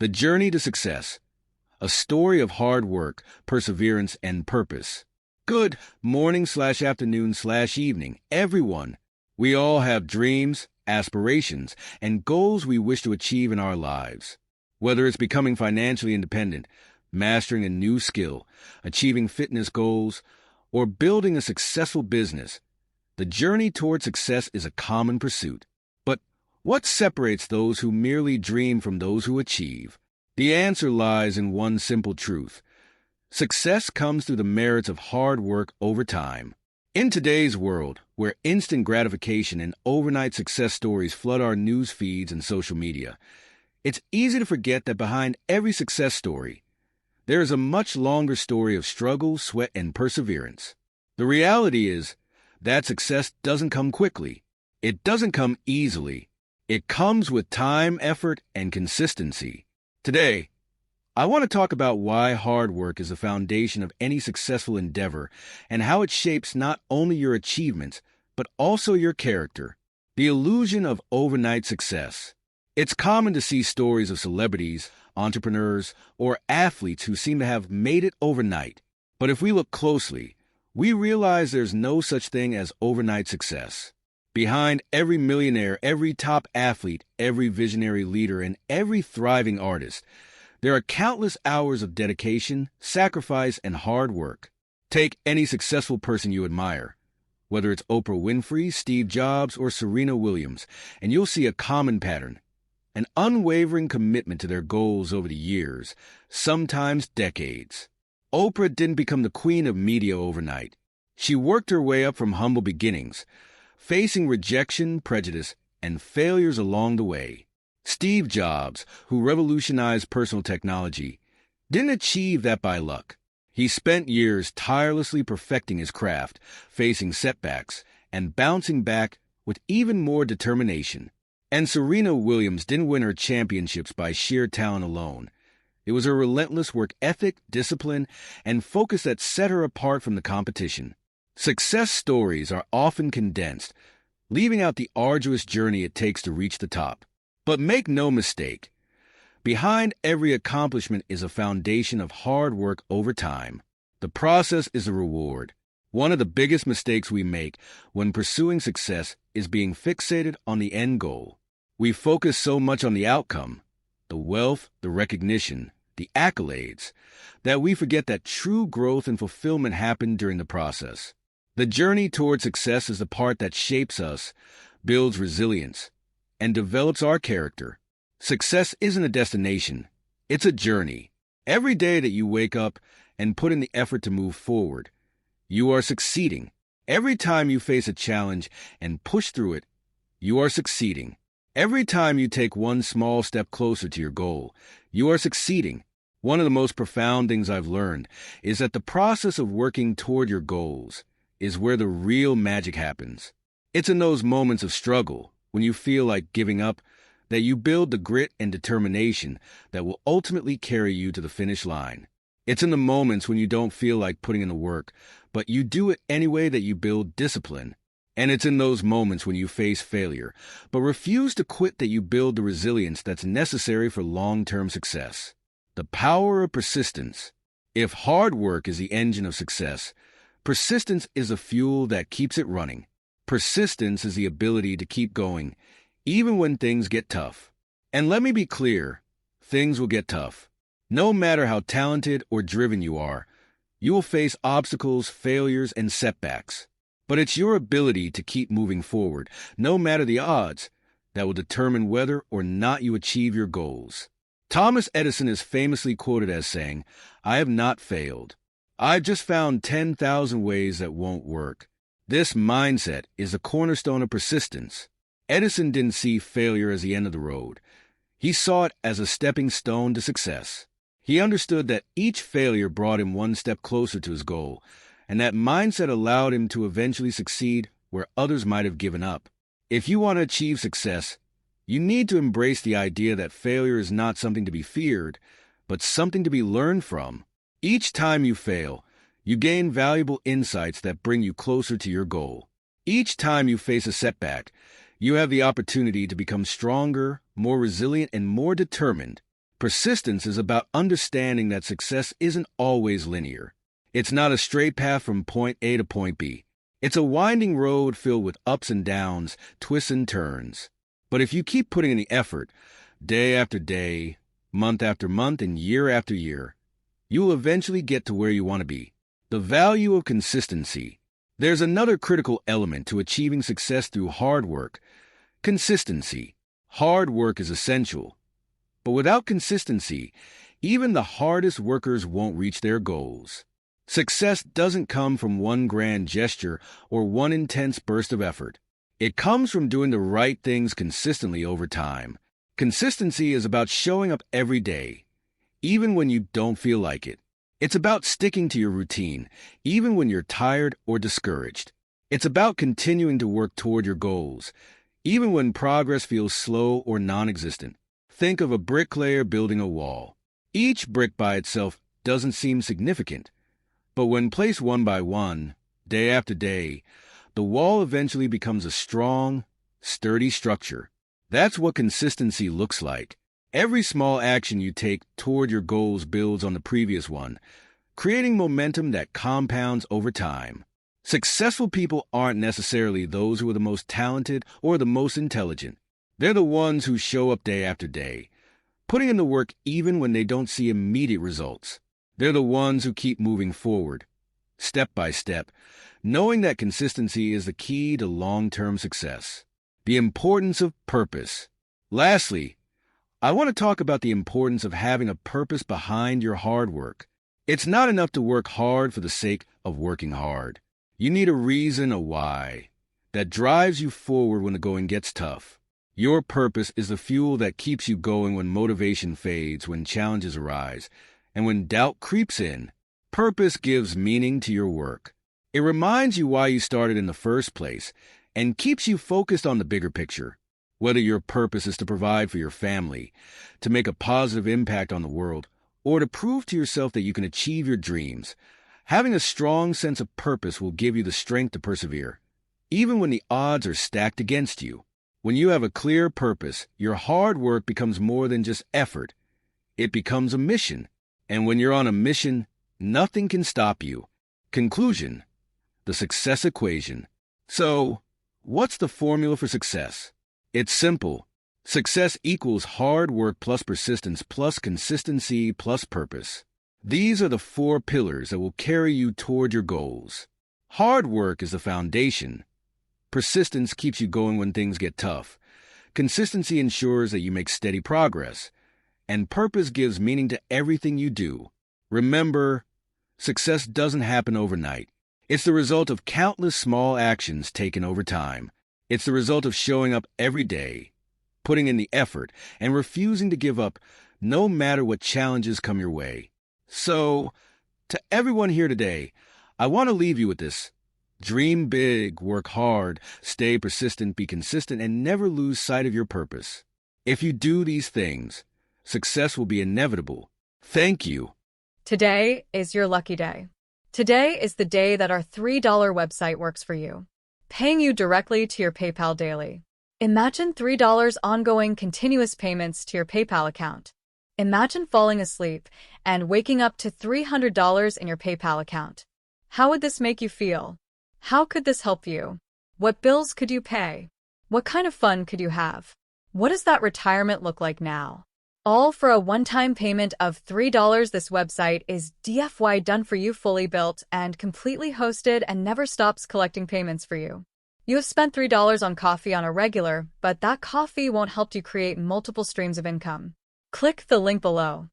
The Journey to Success, a story of hard work, perseverance, and purpose. Good morning/afternoon/evening, everyone. We all have dreams, aspirations, and goals we wish to achieve in our lives. Whether it's becoming financially independent, mastering a new skill, achieving fitness goals, or building a successful business, the journey toward success is a common pursuit. But what separates those who merely dream from those who achieve? The answer lies in one simple truth. Success comes through the merits of hard work over time. In today's world, where instant gratification and overnight success stories flood our news feeds and social media, it's easy to forget that behind every success story, there is a much longer story of struggle, sweat, and perseverance. The reality is that success doesn't come quickly. It doesn't come easily. It comes with time, effort, and consistency. Today, I want to talk about why hard work is the foundation of any successful endeavor and how it shapes not only your achievements, but also your character. The illusion of overnight success. It's common to see stories of celebrities, entrepreneurs, or athletes who seem to have made it overnight. But if we look closely, we realize there's no such thing as overnight success. Behind every millionaire, every top athlete, every visionary leader, and every thriving artist, there are countless hours of dedication, sacrifice, and hard work. Take any successful person you admire, whether it's Oprah Winfrey, Steve Jobs, or Serena Williams, and you'll see a common pattern. An unwavering commitment to their goals over the years, sometimes decades. Oprah didn't become the queen of media overnight. She worked her way up from humble beginnings, facing rejection, prejudice, and failures along the way. Steve Jobs, who revolutionized personal technology, didn't achieve that by luck. He spent years tirelessly perfecting his craft, facing setbacks, and bouncing back with even more determination. And Serena Williams didn't win her championships by sheer talent alone. It was her relentless work ethic, discipline, and focus that set her apart from the competition. Success stories are often condensed, leaving out the arduous journey it takes to reach the top. But make no mistake, behind every accomplishment is a foundation of hard work over time. The process is a reward. One of the biggest mistakes we make when pursuing success is being fixated on the end goal. We focus so much on the outcome, the wealth, the recognition, the accolades, that we forget that true growth and fulfillment happen during the process. The journey toward success is the part that shapes us, builds resilience, and develops our character. Success isn't a destination, it's a journey. Every day that you wake up and put in the effort to move forward, you are succeeding. Every time you face a challenge and push through it, you are succeeding. Every time you take one small step closer to your goal, you are succeeding. One of the most profound things I've learned is that the process of working toward your goals is where the real magic happens. It's in those moments of struggle, when you feel like giving up, that you build the grit and determination that will ultimately carry you to the finish line. It's in the moments when you don't feel like putting in the work, but you do it anyway that you build discipline. And it's in those moments when you face failure, but refuse to quit that you build the resilience that's necessary for long-term success. The power of persistence. If hard work is the engine of success, persistence is the fuel that keeps it running. Persistence is the ability to keep going, even when things get tough. And let me be clear, things will get tough. No matter how talented or driven you are, you will face obstacles, failures, and setbacks. But it's your ability to keep moving forward, no matter the odds, that will determine whether or not you achieve your goals. Thomas Edison is famously quoted as saying, "I have not failed. I've just found 10,000 ways that won't work." This mindset is the cornerstone of persistence. Edison didn't see failure as the end of the road. He saw it as a stepping stone to success. He understood that each failure brought him one step closer to his goal, and that mindset allowed him to eventually succeed where others might have given up. If you want to achieve success, you need to embrace the idea that failure is not something to be feared, but something to be learned from. Each time you fail, you gain valuable insights that bring you closer to your goal. Each time you face a setback, you have the opportunity to become stronger, more resilient, and more determined. Persistence is about understanding that success isn't always linear. It's not a straight path from point A to point B. It's a winding road filled with ups and downs, twists and turns. But if you keep putting in the effort, day after day, month after month, and year after year, you will eventually get to where you want to be. The value of consistency. There's another critical element to achieving success through hard work. Consistency. Hard work is essential. But without consistency, even the hardest workers won't reach their goals. Success doesn't come from one grand gesture or one intense burst of effort. It comes from doing the right things consistently over time. Consistency is about showing up every day, even when you don't feel like it. It's about sticking to your routine, even when you're tired or discouraged. It's about continuing to work toward your goals, even when progress feels slow or non-existent. Think of a bricklayer building a wall. Each brick by itself doesn't seem significant, but when placed one by one, day after day, the wall eventually becomes a strong, sturdy structure. That's what consistency looks like. Every small action you take toward your goals builds on the previous one, creating momentum that compounds over time. Successful people aren't necessarily those who are the most talented or the most intelligent. They're the ones who show up day after day, putting in the work even when they don't see immediate results. They're the ones who keep moving forward, step by step, knowing that consistency is the key to long-term success. The importance of purpose. Lastly, I want to talk about the importance of having a purpose behind your hard work. It's not enough to work hard for the sake of working hard. You need a reason, a why, that drives you forward when the going gets tough. Your purpose is the fuel that keeps you going when motivation fades, when challenges arise, and when doubt creeps in. Purpose gives meaning to your work. It reminds you why you started in the first place and keeps you focused on the bigger picture. Whether your purpose is to provide for your family, to make a positive impact on the world, or to prove to yourself that you can achieve your dreams, having a strong sense of purpose will give you the strength to persevere, even when the odds are stacked against you. When you have a clear purpose, your hard work becomes more than just effort. It becomes a mission. And when you're on a mission, nothing can stop you. Conclusion: the success equation. So, what's the formula for success? It's simple. Success equals hard work plus persistence plus consistency plus purpose. These are the four pillars that will carry you toward your goals. Hard work is the foundation. Persistence keeps you going when things get tough. Consistency ensures that you make steady progress. And purpose gives meaning to everything you do. Remember, success doesn't happen overnight. It's the result of countless small actions taken over time. It's the result of showing up every day, putting in the effort, and refusing to give up no matter what challenges come your way. So, to everyone here today, I want to leave you with this. Dream big, work hard, stay persistent, be consistent, and never lose sight of your purpose. If you do these things, success will be inevitable. Thank you. Today is your lucky day. Today is the day that our $3 website works for you, paying you directly to your PayPal daily. Imagine $3 ongoing continuous payments to your PayPal account. Imagine falling asleep and waking up to $300 in your PayPal account. How would this make you feel? How could this help you? What bills could you pay? What kind of fun could you have? What does that retirement look like now? All for a one-time payment of $3. This website is DFY done for you, fully built and completely hosted, and never stops collecting payments for you. You have spent $3 on coffee on a regular, but that coffee won't help you create multiple streams of income. Click the link below.